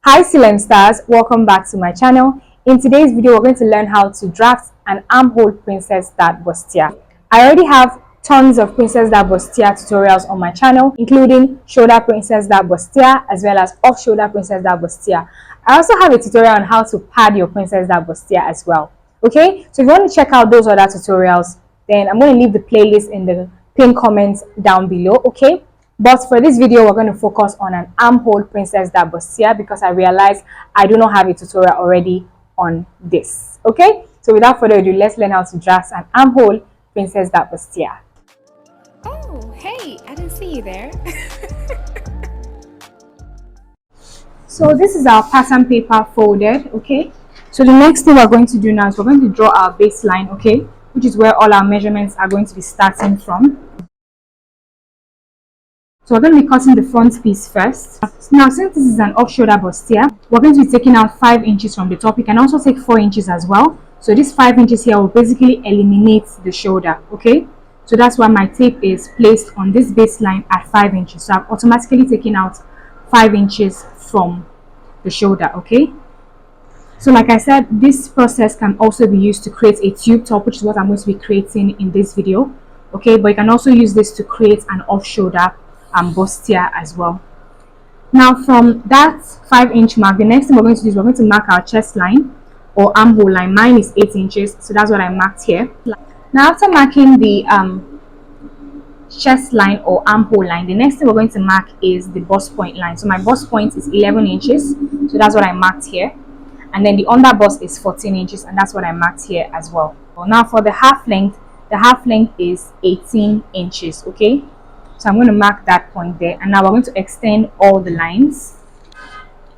Hi SILEM stars, welcome back to my channel. In today's video, we're going to learn how to draft an armhole princess dart bustier. I already have tons of princess dart bustier tutorials on my channel, including shoulder princess dart bustier as well as off shoulder princess dart bustier. I also have a tutorial on how to pad your princess dart bustier as well. Okay, so if you want to check out those other tutorials, then I'm going to leave the playlist in the pinned comments down below. Okay. But for this video, we're going to focus on an armhole princess dart bustier because I realized I do not have a tutorial already on this. Okay, so without further ado, let's learn how to draft an armhole princess dart bustier. Oh, hey, I didn't see you there. So this is our pattern paper folded. Okay, so the next thing we're going to do now is we're going to draw our baseline. Okay, which is where all our measurements are going to be starting from. So we're going to be cutting the front piece first. Now, since this is an off-shoulder bustier, we're going to be taking out 5 inches from the top. You can also take 4 inches as well. So this 5 inches here will basically eliminate the shoulder, okay? So that's why my tape is placed on this baseline at 5 inches. So I've automatically taken out 5 inches from the shoulder, okay? So like I said, this process can also be used to create a tube top, which is what I'm going to be creating in this video, okay? But you can also use this to create an off-shoulder bustier as well. Now from that 5-inch mark, the next thing we're going to do is we're going to mark our chest line or armhole line. Mine is 8 inches, so that's what I marked here. Now after marking the chest line or armhole line, the next thing we're going to mark is the bust point line. So my bust point is 11 inches, so that's what I marked here. And then the under bust is 14 inches, and that's what I marked here as well. Now for the half length is 18 inches, okay? So I'm going to mark that point there, and now we're going to extend all the lines.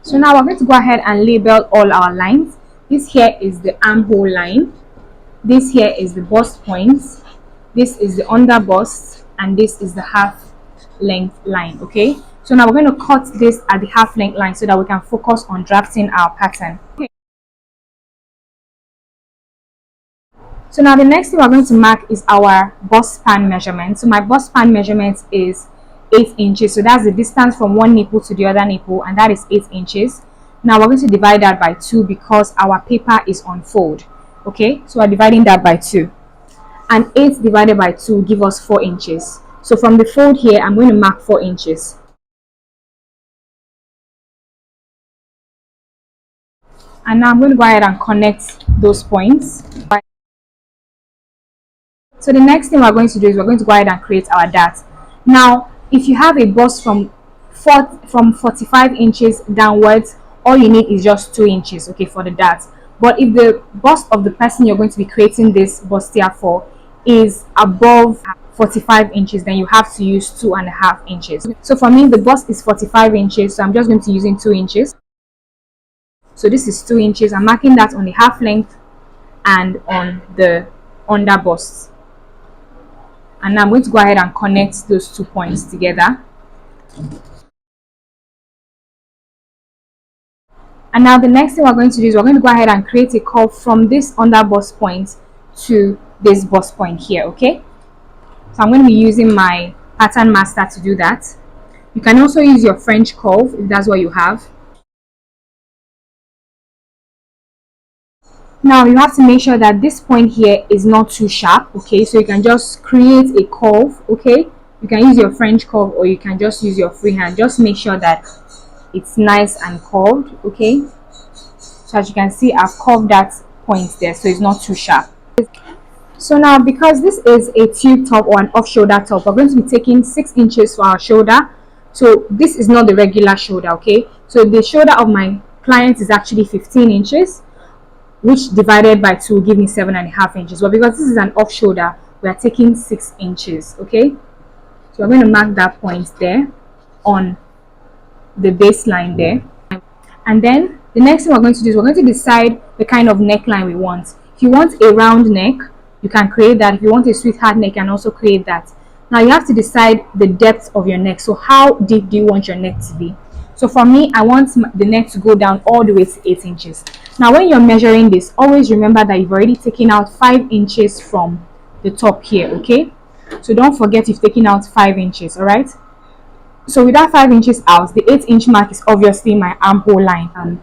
So now we're going to go ahead and label all our lines. This here is the armhole line, this here is the bust point, this is the under bust, and this is the half length line, okay? So now we're going to cut this at the half length line so that we can focus on drafting our pattern. Okay. So now the next thing we're going to mark is our bust span measurement. So my bust span measurement is 8 inches. So that's the distance from one nipple to the other nipple, and that is 8 inches. Now we're going to divide that by 2 because our paper is on fold. Okay, so we're dividing that by 2. And 8 divided by 2 give us 4 inches. So from the fold here, I'm going to mark 4 inches. And now I'm going to go ahead and connect those points. So the next thing we're going to do is we're going to go ahead and create our dart. Now, if you have a bust from 45 inches downwards, all you need is just 2 inches, okay, for the dart. But if the bust of the person you're going to be creating this bustier for is above 45 inches, then you have to use 2.5 inches. So for me, the bust is 45 inches, so I'm just going to use 2 inches. So this is 2 inches. I'm marking that on the half length and on the under bust. And now I'm going to go ahead and connect those 2 points together. And now the next thing we're going to do is we're going to go ahead and create a curve from this under bust point to this bust point here, okay? So I'm going to be using my pattern master to do that. You can also use your French curve if that's what you have. Now you have to make sure that this point here is not too sharp, okay? So you can just create a curve, okay? You can use your French curve or you can just use your freehand. Just make sure that it's nice and curved, okay? So as you can see, I've curved that point there so it's not too sharp. So now because this is a tube top or an off-shoulder top, we're going to be taking 6 inches for our shoulder. So this is not the regular shoulder, okay? So the shoulder of my client is actually 15 inches. Which divided by 2 will give me 7.5 inches. But because this is an off shoulder, we are taking 6 inches, okay? So we're going to mark that point there on the baseline there. And then the next thing we're going to do is we're going to decide the kind of neckline we want. If you want a round neck, you can create that. If you want a sweetheart neck, you can also create that. Now you have to decide the depth of your neck. So how deep do you want your neck to be? So for me, I want the neck to go down all the way to 8 inches. Now when you're measuring this, always remember that you've already taken out 5 inches from the top here, okay? So don't forget you've taken out 5 inches, all right? So with that 5 inches out, the 8 inch mark is obviously my armhole line.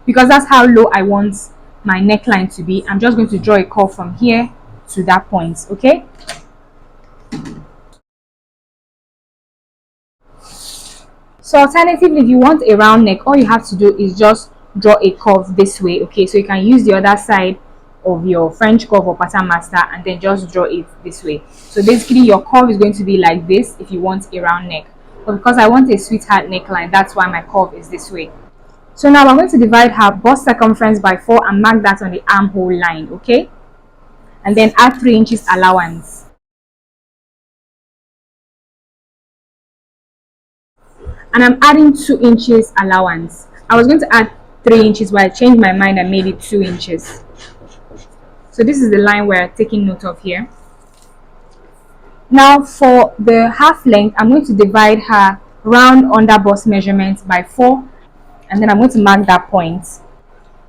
Because that's how low I want my neckline to be, I'm just going to draw a curve from here to that point. Okay. So alternatively, if you want a round neck, all you have to do is just draw a curve this way. Okay, so you can use the other side of your French curve or pattern master and then just draw it this way. So basically your curve is going to be like this if you want a round neck, but because I want a sweetheart neckline, that's why my curve is this way. So now I'm going to divide her bust circumference by 4 and mark that on the armhole line. Okay, and then add 3 inches allowance. And I'm adding 2 inches allowance. I was going to add 3 inches, but I changed my mind and made it 2 inches. So this is the line we're taking note of here. Now for the half length, I'm going to divide her round under bust measurement by 4, and then I'm going to mark that point.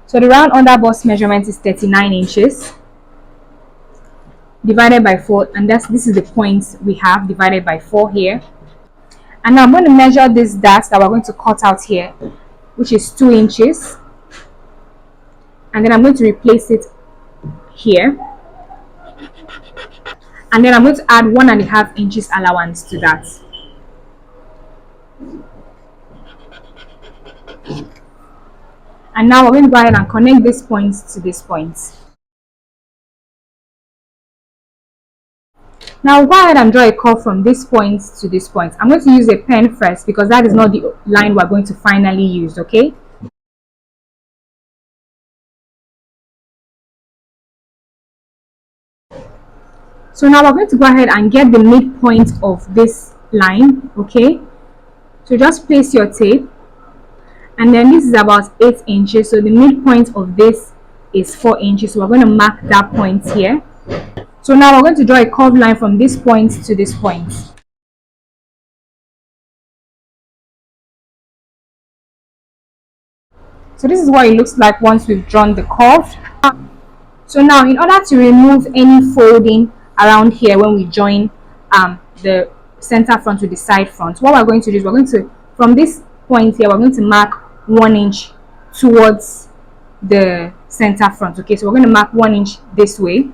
So the round under bust measurement is 39 inches divided by 4, and this is the point we have divided by 4 here. And now I'm going to measure this dart that we're going to cut out here, which is 2 inches, and then I'm going to replace it here, and then I'm going to add 1.5 inches allowance to that. And now we're going to go ahead and connect this point to this point. Now go ahead and draw a curve from this point to this point. I'm going to use a pen first because that is not the line we're going to finally use. Okay, so now we're going to go ahead and get the midpoint of this line. Okay, so just place your tape, and then this is about 8 inches, so the midpoint of this is 4 inches, so we're going to mark that point here. So now we're going to draw a curved line from this point to this point. So this is what it looks like once we've drawn the curve. So now in order to remove any folding around here when we join the center front with the side front, what we're going to do is we're going to, from this point here, we're going to mark 1 inch towards the center front. Okay, so we're going to mark 1 inch this way.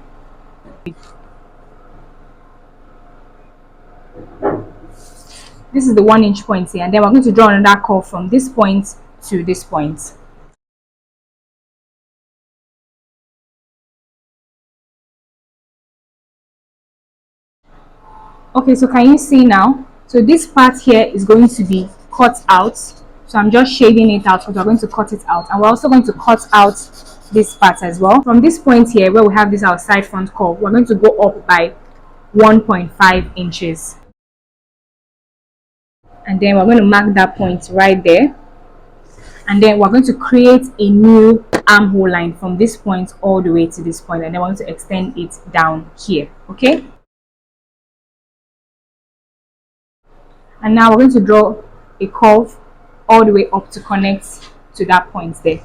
This is the 1 inch point here, and then we're going to draw another curve from this point to this point. Okay, so can you see now? So this part here is going to be cut out. So I'm just shading it out because we're going to cut it out, and we're also going to cut out this part as well. From this point here where we have this outside front curve, we're going to go up by 1.5 inches, and then we're going to mark that point right there, and then we're going to create a new armhole line from this point all the way to this point, and then we're going to extend it down here. Okay, and now we're going to draw a curve all the way up to connect to that point there.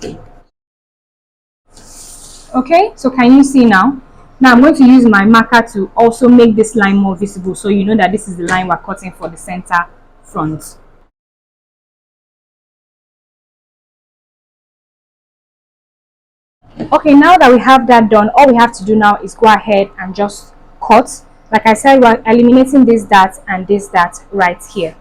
Okay, so can you see now? Now I'm going to use my marker to also make this line more visible, so you know that this is the line we're cutting for the center front. Okay, now that we have that done, all we have to do now is go ahead and just cut. Like I said, we're eliminating this dart and this dart right here.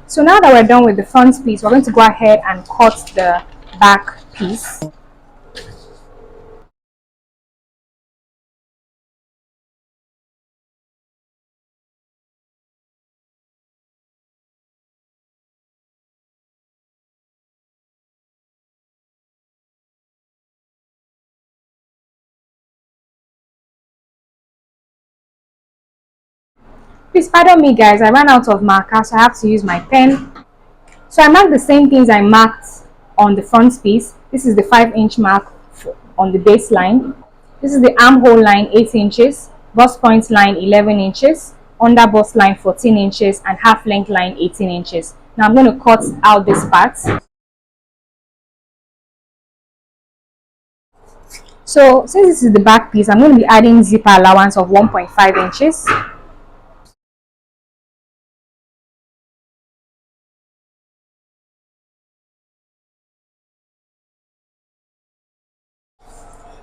So now that we're done with the front piece, we're going to go ahead and cut the back piece. Please pardon me guys, I ran out of marker, so I have to use my pen. So I marked the same things I marked on the front piece. This is the 5-inch mark on the baseline. This is the armhole line, 8 inches, bust point line, 11 inches, under bust line, 14 inches, and half length line, 18 inches. Now I'm going to cut out this part. So since this is the back piece, I'm going to be adding zipper allowance of 1.5 inches.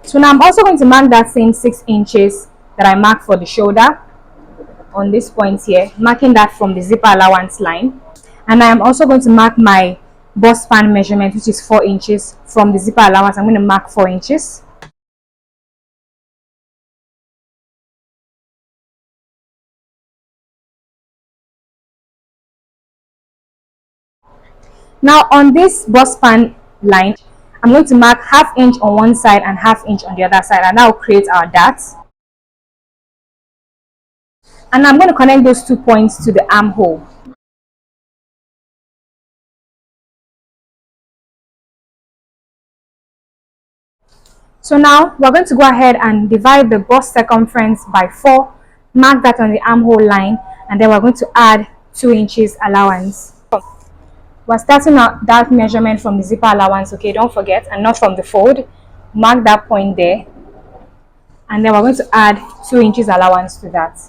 So now I'm also going to mark that same 6 inches that I marked for the shoulder on this point here, marking that from the zipper allowance line. And I am also going to mark my bust span measurement, which is 4 inches from the zipper allowance. I'm going to mark 4 inches. Now on this bust span line, I'm going to mark ½ inch on one side and ½ inch on the other side, and that will create our dart. And I'm going to connect those 2 points to the armhole. So now we're going to go ahead and divide the bust circumference by 4, mark that on the armhole line, and then we're going to add 2 inches allowance. We're starting out that measurement from the zipper allowance, okay, don't forget, and not from the fold. Mark that point there, and then we're going to add 2 inches allowance to that.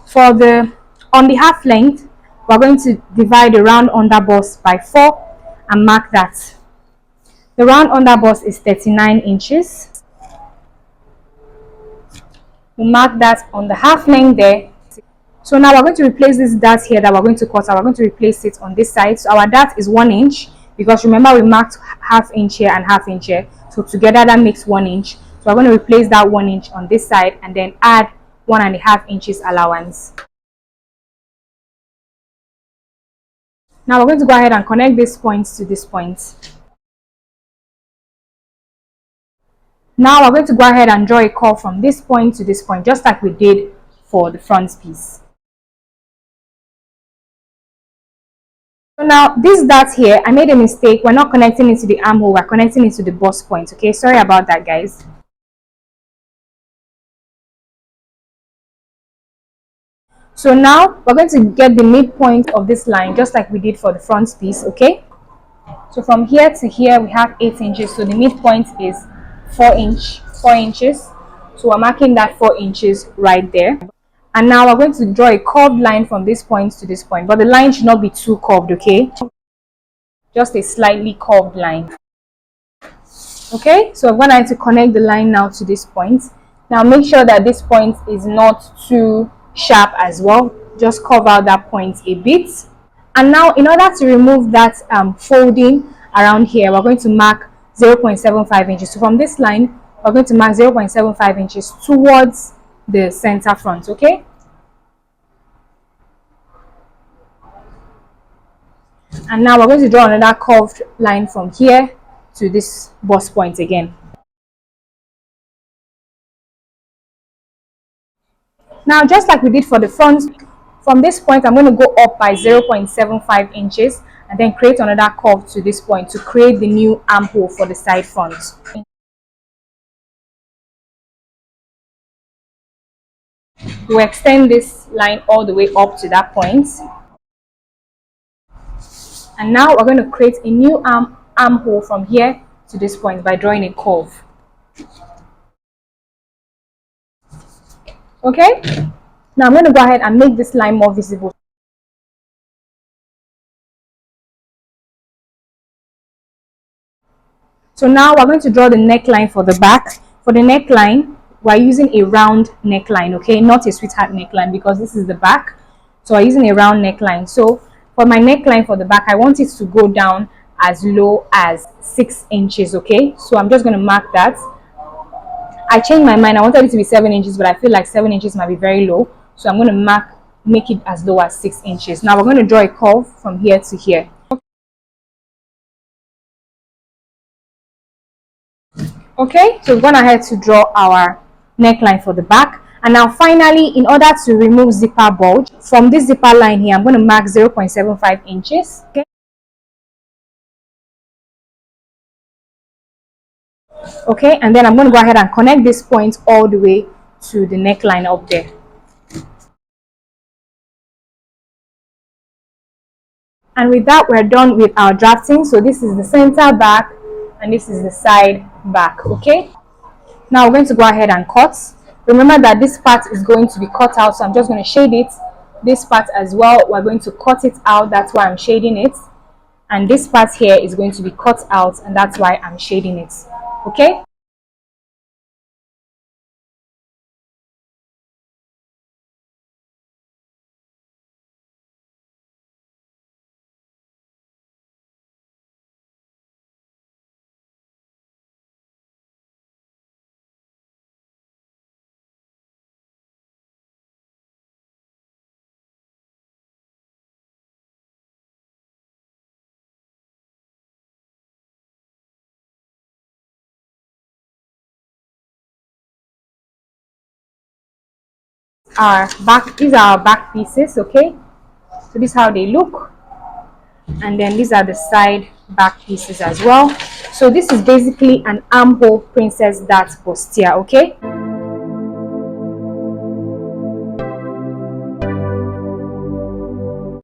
For the on the half length, we're going to divide the round under bust by 4 and mark that. The round under bust is 39 inches. We mark that on the half length there. So now we're going to replace this dart here that we're going to cut out. We're going to replace it on this side. So our dart is 1 inch, because remember we marked ½ inch here and ½ inch here. So together that makes 1 inch. So we're going to replace that 1 inch on this side and then add 1½ inches allowance. Now we're going to go ahead and connect these points to this point. Now we're going to go ahead and draw a curve from this point to this point, just like we did for the front piece. So now this dart here, I made a mistake. We're not connecting it to the armhole, we're connecting it to the bust point. Okay, sorry about that guys. So now we're going to get the midpoint of this line, just like we did for the front piece. Okay, so from here to here we have 8 inches, so the midpoint is 4 inches. So we're marking that 4 inches right there. And now we're going to draw a curved line from this point to this point, but the line should not be too curved, okay? Just a slightly curved line. Okay, so I'm going to connect the line now to this point. Now make sure that this point is not too sharp as well. Just curve out that point a bit. And now in order to remove that folding around here, we're going to mark 0.75 inches. So from this line, we're going to mark 0.75 inches towards the center front. Okay, and now we're going to draw another curved line from here to this bust point again. Now just like we did for the front, from this point I'm going to go up by 0.75 inches and then create another curve to this point to create the new armhole for the side front. We'll extend this line all the way up to that point. And now we're going to create a new armhole from here to this point by drawing a curve. Okay, now I'm going to go ahead and make this line more visible. So now we're going to draw the neckline for the back. For the neckline, we're using a round neckline, okay, not a sweetheart neckline, because this is the back. So we're using a round neckline. So for my neckline for the back, I want it to go down as low as 6 inches, okay? So I'm just going to mark that. I changed my mind. I wanted it to be 7 inches, but I feel like 7 inches might be very low. So I'm going to make it as low as 6 inches. Now we're going to draw a curve from here to here. Okay, so we've gone ahead to draw our neckline for the back. And now finally, in order to remove zipper bulge, from this zipper line here, I'm going to mark 0.75 inches. Okay. Okay, and then I'm going to go ahead and connect this point all the way to the neckline up there. And with that, we're done with our drafting. So this is the center back and this is the side back. Okay, now we're going to go ahead and cut. Remember that this part is going to be cut out, so I'm just going to shade it. This part as well, we're going to cut it out, that's why I'm shading it. And this part here is going to be cut out, and that's why I'm shading it. Okay. These are our back pieces. Okay, so this is how they look, and then these are the side back pieces as well. So this is basically an armhole princess dart bustier. Okay.